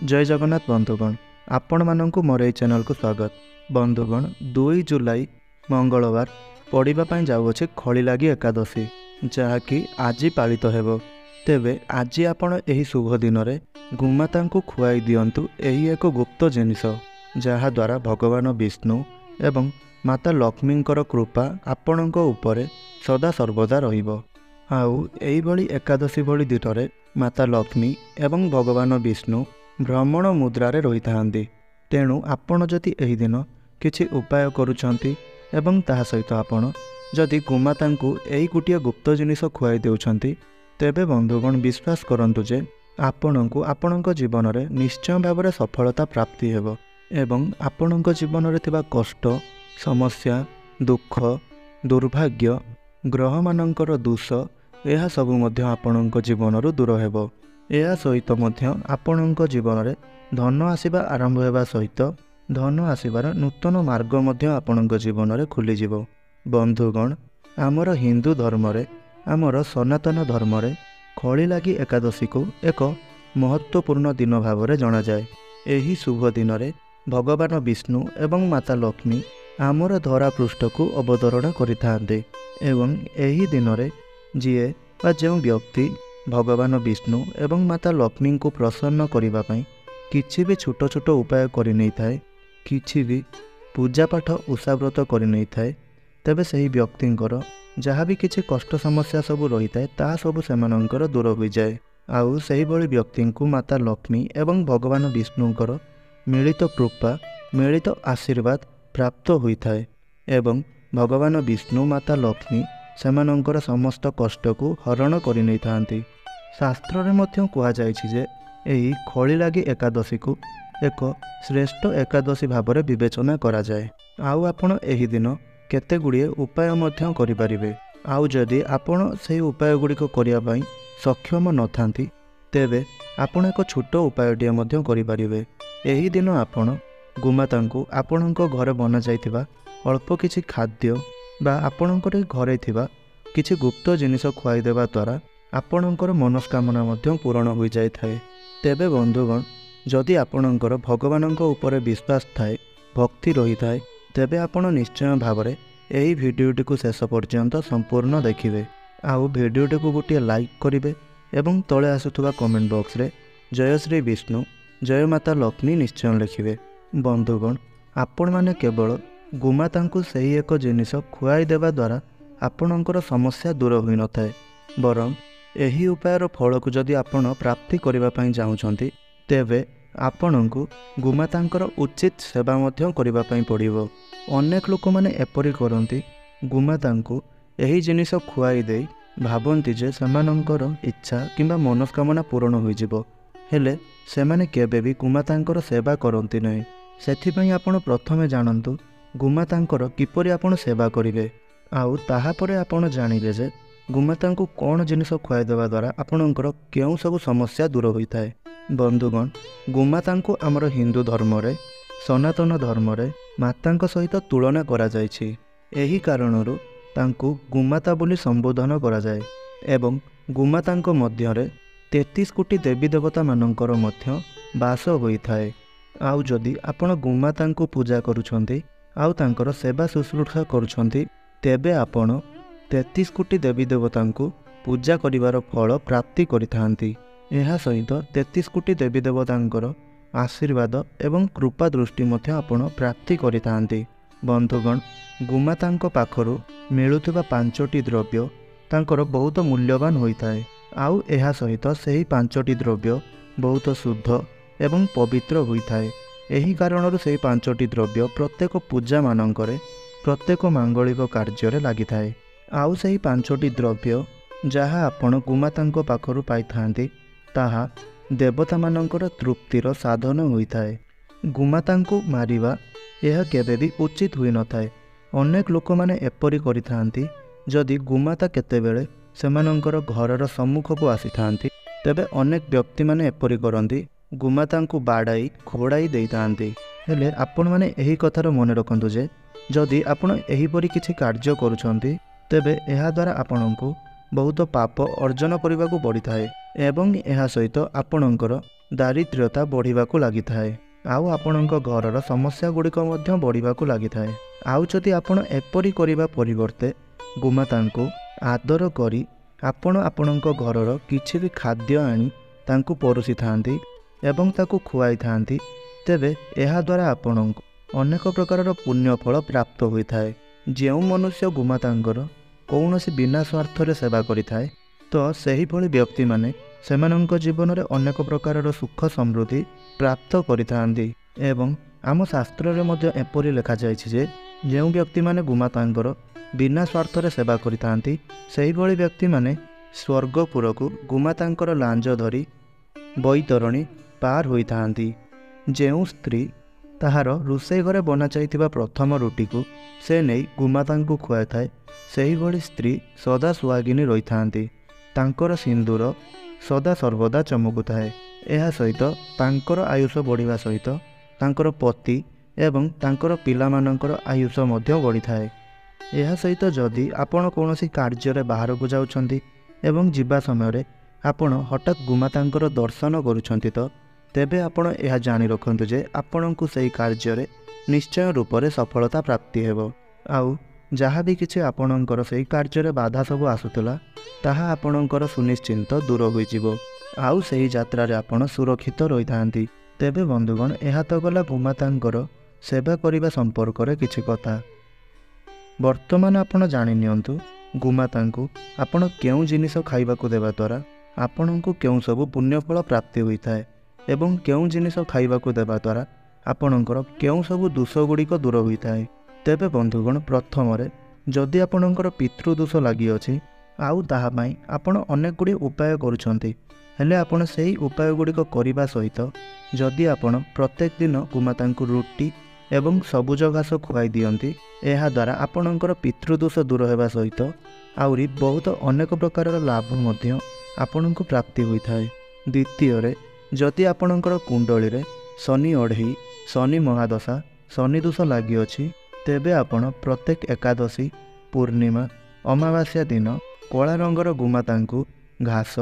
जय जगन्नाथ बंधुगण, आपण मानंकु मोर ए चैनल को स्वागत। बंधुगण 2 जुलाई मंगलवार पड़ापी जाऊँचे खड़ीलागी एकादशी, जहाँकि आज पालित हेबो। तेबे आज आपण एही शुभ दिन में गोमाता को खुआई दियंतु एही एक गुप्त जिनिस, जहा द्वारा भगवान विष्णु एवं माता लक्ष्मी कृपा आपणक उपरे सदा सर्वदा रहिबो। आउ एही भली एकादशी भली दिन में माता लक्ष्मी एवं भगवान विष्णु भ्रमण मुद्रारे रही थांती। तेणु आपण जदि एही दिन किछि उपाय करूछंती एवं ताहा सहित आपण जदि गोमाता को एही गोटिए गुप्त जिनिस खुआई देउछंती, तेबे बंधुगण विश्वास करंतु जे आपणको आपणक जीवन में निश्चय भाव में सफलता प्राप्ति हेबो एवं आपणक जीवन में थिबा कष्ट, समस्या, दुख, दुर्भाग्य, ग्रह मानकर दोष यह सबु मध्य आपणक जीवन दूर हेबो। यह सहित मध्य आपणक जीवन में धन आसिबा आरंभ हेबा सहित धन आसिबार नूतन मार्ग मध्य आपणक जीवन में खुलीजिवो। बंधुगण आमर हिंदू धर्म रे आमर सनातन धर्म रे खड़ीलागी एकादशी को एक महत्वपूर्ण दिन भाव में जना जाए। एही शुभ दिन में भगवान विष्णु एवं माता लक्ष्मी आमर धरा पृष्ठ को अवतरण करिथांते एवं एही दिन में जीए बा जो व्यक्ति भगवान विष्णु एवं माता लक्ष्मी को प्रसन्न करिबा पई किछि भी छोट छोट उपाय करि नै थाए, किछि भी पूजा पाठ उषाव्रत करि नै थाए, तेबे सही व्यक्तिंकर जहाँ भी किछि कष्ट समस्या सब रही थाए ता सब सेमानंकर दूर हो जाए। आउ सही भली व्यक्ति को माता लक्ष्मी एवं भगवान विष्णुंकर मिलित कृपा मिलित आशीर्वाद प्राप्त होई थाए एवं भगवान विष्णु माता लक्ष्मी सेमानंकर समस्त कष्ट को हरण करि नै थांती। शास्त्र रे मध्य कहा जायछि जे एही खड़ीलागी एकादशी को एक श्रेष्ठ एकादशी भाव में विवेचना करा जाए। आउ आपण एही दिन केते गुड़िए उपाय मध्य करि परिबे। आउ जदि आपण सेही उपाय गुड़िक करिया पई सक्षम न थांती, तेबे आपण एक छोट उपायटिए मध्य करि परिबे। एही दिन आपण गोमाता को आपणक घर बना जाइथिबा अल्प किछि खाद्य बा आपणकर घरे थिबा किछि गुप्त जिनिस खुआई देबा द्वारा आपणकर मनस्कामना मध्य पूर्ण हो जाए थाए। तेबे बंधुगण जदि आपणकर भगवानक उपरे विश्वास थाए, भक्ति रही थाए, तेबे आपण निश्चय भाव में यही भिडियोटी को शेष पर्यंत संपूर्ण देखिए। आउ भिडियोटी को गोटे लाइक करेंगे एवं तले आसुवा कमेंट बॉक्स रे जय श्री विष्णु जय माता लक्ष्मी निश्चय लिखिए। बंधुगण आपण माने केवल गोमाता को सही एक जिनिस खुआई देवा द्वारा आपणकर समस्या दूर होई न थाए, बरं एही उपायर फल को जदि आपण प्राप्ति करबा पई चाहुछंती, तेबे आपणको गोमातांकर उचित सेवा मध्य करबा पई पड़िबो। अनेक लोक माने एपरि करंती, गोमाता को एही जिनिस खुआई दे भाबंती जे सेमानंकर इच्छा किंबा मनस्कामना पूर्ण होई जिवो, हेले सेमाने केबे भी गोमातांकर सेवा करंती नै। सेथिपई आपण प्रथमे जानंतु गोमातांकर किपरि आपण सेवा करिवे, आउ ताहा परे आपण जानिबे जे गोमाता को कौन जिनिस खुआई देवा द्वारा आपणकर केउं सब समस्या दूर होई थाए। बंधुगण गोमाता को आमर हिंदू धर्म रे सनातन धर्म रे मातांक सहित तुलना करा जायछि। एही कारणरू तांकु गोमाता बोली संबोधन करा जाए एवं गोमातांक मध्य रे 33 कोटी देवी देवता मानंकर मध्य वास होई थाए। आउ जदि आपण गोमाता को पूजा करूछंती आउ तांकर सेवा शुश्रूषा करूछंती, तेबे आपण 33 कोटी देवी देवता को पूजा करिवार फल प्राप्ति करिथांती। एहा सहित 33 कोटी देवी देवतांकर आशीर्वाद एवं कृपा दृष्टि मध्य आपण प्राप्ति करिथांती। बंधुगण गोमातांक पाखरु मिलुथिबा 5टी द्रव्य तांकर बहुत मूल्यवान होइथाए। आउ एहा सहित सेही 5टी द्रव्य बहुत शुद्ध एवं पवित्र होइथाए। एही कारणरू सेही 5टी द्रव्य प्रत्येक पूजा मानंकरे प्रत्येक मांगलिक कार्य लागि थाए। आउ सही 5टी द्रव्य जहाँ आपण गोमातांक पाखरु पाइथांती, ताहा देवता मानंकर तृप्तिर साधन होइथाए। गोमाता को मारिबा यह केबे भी उचित हुई न थाए। अनेक लोक माने एपरि करिथांती, जदि गोमाता केतेबेले सेमानंकर घरर सम्मुख को आसीथांती, तेबे अनेक व्यक्ति माने एपरि करंती, गोमाता को बाड़ाई खोड़ाई देइथांती। हेले आपण माने एही कथार मन रखंतु जे जदि आपण एहीपरि किछि कार्य करूछंती, तेबे एहा द्वारा आपणको बहुत पाप अर्जन करने को पड़ी थाए एवं यह सहित आपणकर ଦାରିଦ୍ର୍ୟତା ବଢ଼ିବାକୁ ଲାଗିଥାଏ ଆଉ ଆପଣଙ୍କ ଘରର ସମସ୍ୟା ଗୁଡ଼ିକ ମଧ୍ୟ ବଢ଼ିବାକୁ ଲାଗିଥାଏ। ଆଉ ଯଦି ଆପଣ ଏପରି କରିବା ପରିବର୍ତ୍ତେ ଗୋମାତାଙ୍କୁ ଆଦର କରି ଆପଣ ଆପଣଙ୍କ ଘରର କିଛି ବି ଖାଦ୍ୟ ଆଣି ତାଙ୍କୁ ପରୋସିଥାନ୍ତି ଏବଂ ତାକୁ ଖୁଆଇଥାନ୍ତି, ତେବେ ଏହାଦ୍ୱାରା ଆପଣଙ୍କୁ ଅନେକ ପ୍ରକାରର ପୁଣ୍ୟ ଫଳ ପ୍ରାପ୍ତ ହୋଇଥାଏ। ଯେଉଁ ମନୁଷ୍ୟ ଗୋମାତାଙ୍କର କୌଣସି ବିନା ସ୍ୱାର୍ଥରେ ସେବା କରିଥାଏ ତ ସେହିଭଳି ବ୍ୟକ୍ତିମାନେ ସେମାନଙ୍କ ଜୀବନରେ ଅନେକ ପ୍ରକାରର ସୁଖ ସମୃଦ୍ଧି ପ୍ରାପ୍ତ କରିଥାନ୍ତି। ଏବଂ ଆମ ଶାସ୍ତ୍ରରେ ମଧ୍ୟ ଏପରି ଲେଖାଯାଇଛି ଯେ ଯେଉଁ ବ୍ୟକ୍ତିମାନେ ଗୋମାତାଙ୍କର ବିନା ସ୍ୱାର୍ଥରେ ସେବା କରିଥାନ୍ତି ସେହିଭଳି ବ୍ୟକ୍ତିମାନେ ସ୍ୱର୍ଗପୁରକୁ ଗୋମାତାଙ୍କର ଲାଞ୍ଜ ଧରି ବୈତରଣୀ ପାର ହୋଇଥାନ୍ତି। ଯେଉଁ ସ୍ତ୍ରୀ ତାହାର ରୋଷେଇ ଘରେ ବନାଯାଇଥିବା ପ୍ରଥମ ରୁଟିକୁ ସେ ନେଇ ଗୋମାତାଙ୍କୁ ଖୁଆଇଥାଏ ସେହିଭଳି ସ୍ତ୍ରୀ ସଦା ସୁହାଗିନୀ ରହିଥାନ୍ତି। ତାଙ୍କର ସିନ୍ଦୁର ସଦା ସର୍ବଦା ଚମକୁଥାଏ। ଏହା ସହିତ ତାଙ୍କର ଆୟୁଷ ବଢ଼ିବା ସହିତ ତାଙ୍କର ପତି ଏବଂ ତାଙ୍କର ପିଲାମାନଙ୍କର ଆୟୁଷ ମଧ୍ୟ ବଢ଼ିଥାଏ। ଏହା ସହିତ ଯଦି ଆପଣ କୌଣସି କାର୍ଯ୍ୟରେ ବାହାରକୁ ଯାଉଛନ୍ତି ଏବଂ ଯିବା ସମୟରେ ଆପଣ ହଠାତ୍ ଗୋମାତାଙ୍କର ଦର୍ଶନ କରୁଛନ୍ତି ତ ତେବେ ଆପଣ ଏହା ଜାଣି ରଖନ୍ତୁ ଯେ ଆପଣଙ୍କୁ ସେହି କାର୍ଯ୍ୟରେ ନିଶ୍ଚୟ ରୂପରେ ସଫଳତା ପ୍ରାପ୍ତି ହେବ। ଆଉ ଯାହା ବି କିଛି ଆପଣଙ୍କର ସେହି କାର୍ଯ୍ୟରେ ବାଧା ସବୁ ଆସୁଥିଲା ତାହା ଆପଣଙ୍କର ସୁନିଶ୍ଚିନ୍ତ ଦୂର ହୋଇଯିବ ଆଉ ସେହି ଯାତ୍ରାରେ ଆପଣ ସୁରକ୍ଷିତ ରହିଥାନ୍ତି। ତେବେ ବନ୍ଧୁଗଣ, ଏହା ତ ଗଲା ଗୋମାତାଙ୍କର ସେବା କରିବା ସମ୍ପର୍କରେ କିଛି କଥା। ବର୍ତ୍ତମାନ ଆପଣ ଜାଣି ନିଅନ୍ତୁ ଗୋମାତାଙ୍କୁ ଆପଣ କେଉଁ ଜିନିଷ ଖାଇବାକୁ ଦେବା ଦ୍ୱାରା ଆପଣଙ୍କୁ କେଉଁ ସବୁ ପୁଣ୍ୟଫଳ ପ୍ରାପ୍ତି ହୋଇଥାଏ ଏବଂ କେଉଁ ଜିନିଷ ଖାଇବାକୁ ଦେବା ଦ୍ୱାରା ଆପଣଙ୍କର କେଉଁ ସବୁ ଦୋଷ ଗୁଡ଼ିକ ଦୂର ହୋଇଥାଏ। ତେବେ ବନ୍ଧୁଗଣ, ପ୍ରଥମରେ ଯଦି ଆପଣଙ୍କର ପିତୃଦୋଷ ଲାଗିଅଛି ଆଉ ତାହା ପାଇଁ ଆପଣ ଅନେକ ଗୁଡ଼ିଏ ଉପାୟ କରୁଛନ୍ତି, ହେଲେ ଆପଣ ସେହି ଉପାୟ ଗୁଡ଼ିକ କରିବା ସହିତ ଯଦି ଆପଣ ପ୍ରତ୍ୟେକ ଦିନ ଗୋମାତାଙ୍କୁ ରୁଟି ଏବଂ ସବୁଜ ଘାସ ଖୁଆଇ ଦିଅନ୍ତି, ଏହାଦ୍ୱାରା ଆପଣଙ୍କର ପିତୃଦୋଷ ଦୂର ହେବା ସହିତ ଆହୁରି ବହୁତ ଅନେକ ପ୍ରକାରର ଲାଭ ମଧ୍ୟ ଆପଣଙ୍କୁ ପ୍ରାପ୍ତି ହୋଇଥାଏ। ଦ୍ୱିତୀୟରେ, ଯଦି ଆପଣଙ୍କର କୁଣ୍ଡଳୀରେ ଶନି ଅଢ଼େଇ, ଶନି ମହାଦଶା, ଶନି ଦୋଷ ଲାଗିଅଛି, ତେବେ ଆପଣ ପ୍ରତ୍ୟେକ ଏକାଦଶୀ, ପୂର୍ଣ୍ଣିମା, ଅମାବାସ୍ୟା ଦିନ କଳା ରଙ୍ଗର ଗୋମାତାଙ୍କୁ ଘାସ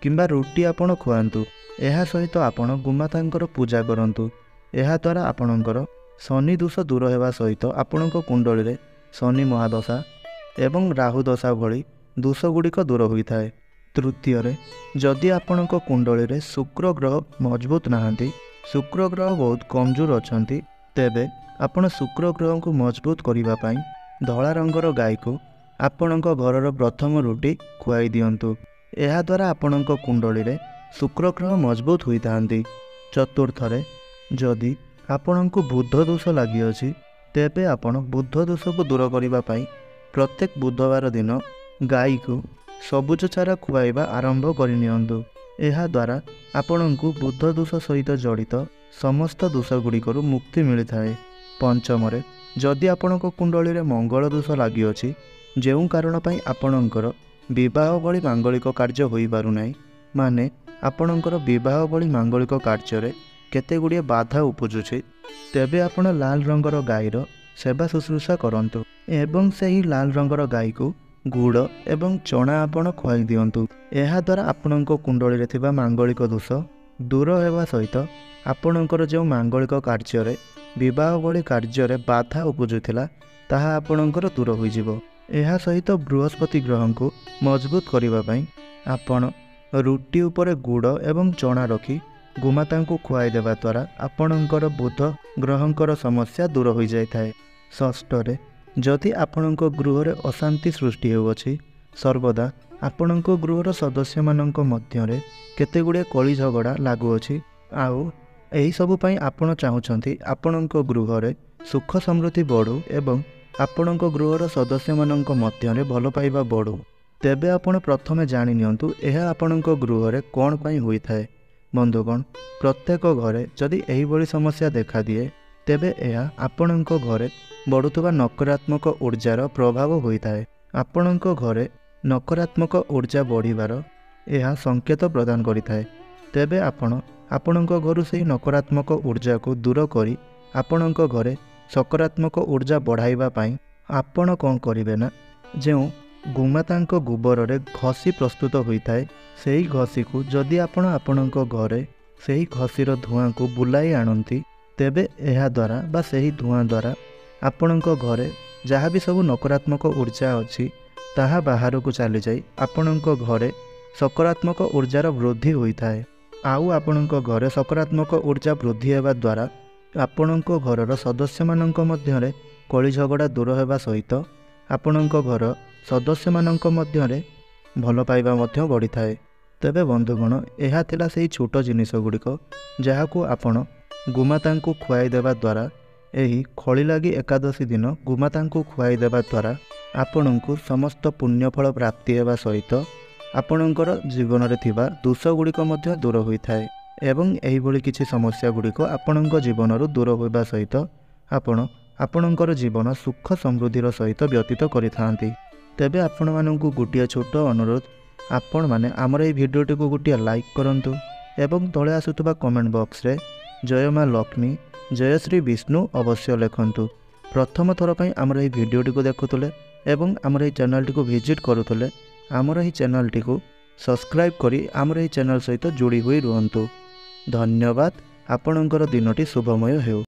କିମ୍ବା ରୁଟି ଆପଣ ଖୁଆନ୍ତୁ। ଏହା ସହିତ ଆପଣ ଗୋମାତାଙ୍କର ପୂଜା କରନ୍ତୁ। ଏହାଦ୍ୱାରା ଆପଣଙ୍କର ଶନି ଦୋଷ ଦୂର ହେବା ସହିତ ଆପଣଙ୍କ କୁଣ୍ଡଳୀରେ ଶନି ମହାଦଶା ଏବଂ ରାହୁ ଦଶା ଭଳି ଦୋଷ ଗୁଡ଼ିକ ଦୂର ହୋଇଥାଏ। ତୃତୀୟରେ, ଯଦି ଆପଣଙ୍କ କୁଣ୍ଡଳୀରେ ଶୁକ୍ର ଗ୍ରହ ମଜବୁତ ନାହାନ୍ତି, ଶୁକ୍ର ଗ୍ରହ ବହୁତ କମଜୋର ଅଛନ୍ତି, ତେବେ ଆପଣ ଶୁକ୍ର ଗ୍ରହଙ୍କୁ ମଜବୁତ କରିବା ପାଇଁ ଧଳା ରଙ୍ଗର ଗାଈକୁ ଆପଣଙ୍କ ଘରର ପ୍ରଥମ ରୁଟି ଖୁଆଇ ଦିଅନ୍ତୁ। ଏହାଦ୍ୱାରା ଆପଣଙ୍କ କୁଣ୍ଡଳୀରେ ଶୁକ୍ର ଗ୍ରହ ମଜବୁତ ହୋଇଥାନ୍ତି। ଚତୁର୍ଥରେ, ଯଦି ଆପଣଙ୍କୁ ବୁଧ ଦୋଷ ଲାଗିଅଛି, ତେବେ ଆପଣ ବୁଧ ଦୋଷକୁ ଦୂର କରିବା ପାଇଁ ପ୍ରତ୍ୟେକ ବୁଧବାର ଦିନ ଗାଈକୁ ସବୁଜ ଚାରା ଖୁଆଇବା ଆରମ୍ଭ କରିନିଅନ୍ତୁ। ଏହାଦ୍ୱାରା ଆପଣଙ୍କୁ ବୁଧ ଦୋଷ ସହିତ ଜଡ଼ିତ ସମସ୍ତ ଦୋଷ ଗୁଡ଼ିକରୁ ମୁକ୍ତି ମିଳିଥାଏ। ପଞ୍ଚମରେ, ଯଦି ଆପଣଙ୍କ କୁଣ୍ଡଳୀରେ ମଙ୍ଗଳ ଦୋଷ ଲାଗିଅଛି, ଯେଉଁ କାରଣ ପାଇଁ ଆପଣଙ୍କର ବିବାହ ଭଳି ମାଙ୍ଗଳିକ କାର୍ଯ୍ୟ ହୋଇପାରୁନାହିଁ, ମାନେ ଆପଣଙ୍କର ବିବାହ ଭଳି ମାଙ୍ଗଳିକ କାର୍ଯ୍ୟରେ କେତେ ଗୁଡ଼ିଏ ବାଧା ଉପୁଜୁଛି, ତେବେ ଆପଣ ଲାଲ ରଙ୍ଗର ଗାଈର ସେବା ଶୁଶ୍ରୂଷା କରନ୍ତୁ ଏବଂ ସେହି ଲାଲ ରଙ୍ଗର ଗାଈକୁ ଗୁଡ଼ ଏବଂ ଚଣା ଆପଣ ଖୁଆଇ ଦିଅନ୍ତୁ। ଏହାଦ୍ୱାରା ଆପଣଙ୍କ କୁଣ୍ଡଳୀରେ ଥିବା ମାଙ୍ଗଳିକ ଦୋଷ ଦୂର ହେବା ସହିତ ଆପଣଙ୍କର ଯେଉଁ ମାଙ୍ଗଳିକ କାର୍ଯ୍ୟରେ ବିବାହ ଭଳି କାର୍ଯ୍ୟରେ ବାଧା ଉପୁଜୁଥିଲା ତାହା ଆପଣଙ୍କର ଦୂର ହୋଇଯିବ। ଏହା ସହିତ ବୃହସ୍ପତି ଗ୍ରହଙ୍କୁ ମଜବୁତ କରିବା ପାଇଁ ଆପଣ ରୁଟି ଉପରେ ଗୁଡ଼ ଏବଂ ଚଣା ରଖି ଗୋମାତାଙ୍କୁ ଖୁଆଇ ଦେବା ଦ୍ୱାରା ଆପଣଙ୍କର ବୁଧ ଗ୍ରହଙ୍କର ସମସ୍ୟା ଦୂର ହୋଇଯାଇଥାଏ। ଷଷ୍ଠରେ, ଯଦି ଆପଣଙ୍କ ଗୃହରେ ଅଶାନ୍ତି ସୃଷ୍ଟି ହେଉଅଛି, ସର୍ବଦା ଆପଣଙ୍କ ଗୃହର ସଦସ୍ୟମାନଙ୍କ ମଧ୍ୟରେ କେତେ ଗୁଡ଼ିଏ କଳି ଝଗଡ଼ା ଲାଗୁଅଛି ଆଉ ଏହିସବୁ ପାଇଁ ଆପଣ ଚାହୁଁଛନ୍ତି ଆପଣଙ୍କ ଗୃହରେ ସୁଖ ସମୃଦ୍ଧି ବଢ଼ୁ ଏବଂ ଆପଣଙ୍କ ଗୃହର ସଦସ୍ୟମାନଙ୍କ ମଧ୍ୟରେ ଭଲ ପାଇବା ବଢ଼ୁ, ତେବେ ଆପଣ ପ୍ରଥମେ ଜାଣି ନିଅନ୍ତୁ ଏହା ଆପଣଙ୍କ ଗୃହରେ କ'ଣ ପାଇଁ ହୋଇଥାଏ। ବନ୍ଧୁଗଣ, ପ୍ରତ୍ୟେକ ଘରେ ଯଦି ଏହିଭଳି ସମସ୍ୟା ଦେଖାଦିଏ, ତେବେ ଏହା ଆପଣଙ୍କ ଘରେ ବଢ଼ୁଥିବା ନକାରାତ୍ମକ ଊର୍ଜାର ପ୍ରଭାବ ହୋଇଥାଏ। ଆପଣଙ୍କ ଘରେ ନକାରାତ୍ମକ ଊର୍ଜା ବଢ଼ିବାର ଏହା ସଂକେତ ପ୍ରଦାନ କରିଥାଏ। ତେବେ ଆପଣ ଆପଣଙ୍କ ଘରୁ ସେହି ନକାରାତ୍ମକ ଊର୍ଜାକୁ ଦୂର କରି ଆପଣଙ୍କ ଘରେ ସକାରାତ୍ମକ ଊର୍ଜା ବଢ଼ାଇବା ପାଇଁ ଆପଣ କ'ଣ କରିବେ ନା, ଯେଉଁ ଗୋମାତାଙ୍କ ଗୋବରରେ ଘଷି ପ୍ରସ୍ତୁତ ହୋଇଥାଏ, ସେହି ଘଷିକୁ ଯଦି ଆପଣ ଆପଣଙ୍କ ଘରେ ସେହି ଘଷିର ଧୂଆଁକୁ ବୁଲାଇ ଆଣନ୍ତି, ତେବେ ଏହା ଦ୍ୱାରା ବା ସେହି ଧୂଆଁ ଦ୍ୱାରା ଆପଣଙ୍କ ଘରେ ଯାହା ବି ସବୁ ନକାରାତ୍ମକ ଉର୍ଜା ଅଛି ତାହା ବାହାରକୁ ଚାଲିଯାଇ ଆପଣଙ୍କ ଘରେ ସକାରାତ୍ମକ ଉର୍ଜାର ବୃଦ୍ଧି ହୋଇଥାଏ। ଆଉ ଆପଣଙ୍କ ଘରେ ସକାରାତ୍ମକ ଉର୍ଜା ବୃଦ୍ଧି ହେବା ଦ୍ୱାରା ଆପଣଙ୍କ ଘରର ସଦସ୍ୟମାନଙ୍କ ମଧ୍ୟରେ କଳି ଝଗଡ଼ା ଦୂର ହେବା ସହିତ ଆପଣଙ୍କ ଘର ସଦସ୍ୟମାନଙ୍କ ମଧ୍ୟରେ ଭଲ ପାଇବା ମଧ୍ୟ ବଢ଼ିଥାଏ। ତେବେ ବନ୍ଧୁଗଣ, ଏହା ଥିଲା ସେହି ଛୋଟ ଜିନିଷ ଗୁଡ଼ିକ ଯାହାକୁ ଆପଣ ଗୋମାତାଙ୍କୁ ଖୁଆଇ ଦେବା ଦ୍ୱାରା, ଏହି ଖଳିଲାଗି ଏକାଦଶୀ ଦିନ ଗୋମାତାଙ୍କୁ ଖୁଆଇ ଦେବା ଦ୍ୱାରା ଆପଣଙ୍କୁ ସମସ୍ତ ପୁଣ୍ୟଫଳ ପ୍ରାପ୍ତି ହେବା ସହିତ ଆପଣଙ୍କର ଜୀବନରେ ଥିବା ଦୋଷ ଗୁଡ଼ିକ ମଧ୍ୟ ଦୂର ହୋଇଥାଏ ଏବଂ ଏହିଭଳି କିଛି ସମସ୍ୟା ଗୁଡ଼ିକ ଆପଣଙ୍କ ଜୀବନରୁ ଦୂର ହେବା ସହିତ ଆପଣ ଆପଣଙ୍କର ଜୀବନ ସୁଖ ସମୃଦ୍ଧିର ସହିତ ବ୍ୟତୀତ କରିଥାନ୍ତି। ତେବେ ଆପଣମାନଙ୍କୁ ଗୋଟିଏ ଛୋଟ ଅନୁରୋଧ, ଆପଣମାନେ ଆମର ଏହି ଭିଡ଼ିଓଟିକୁ ଗୋଟିଏ ଲାଇକ୍ କରନ୍ତୁ ଏବଂ ତଳେ ଆସୁଥିବା କମେଣ୍ଟ ବକ୍ସରେ ଜୟ ମା ଲକ୍ଷ୍ମୀ, ଜୟ ଶ୍ରୀ ବିଷ୍ଣୁ ଅବଶ୍ୟ ଲେଖନ୍ତୁ। ପ୍ରଥମ ଥର ପାଇଁ ଆମର ଏହି ଭିଡ଼ିଓଟିକୁ ଦେଖୁଥିଲେ ଏବଂ ଆମର ଏହି ଚ୍ୟାନେଲଟିକୁ ଭିଜିଟ୍ କରୁଥିଲେ, ଆମର ଏହି ଚ୍ୟାନେଲଟିକୁ ସବସ୍କ୍ରାଇବ୍ କରି ଆମର ଏହି ଚ୍ୟାନେଲ ସହିତ ଯୋଡ଼ି ହୋଇ ରୁହନ୍ତୁ। ଧନ୍ୟବାଦ। ଆପଣଙ୍କର ଦିନଟି ଶୁଭମୟ ହେଉ।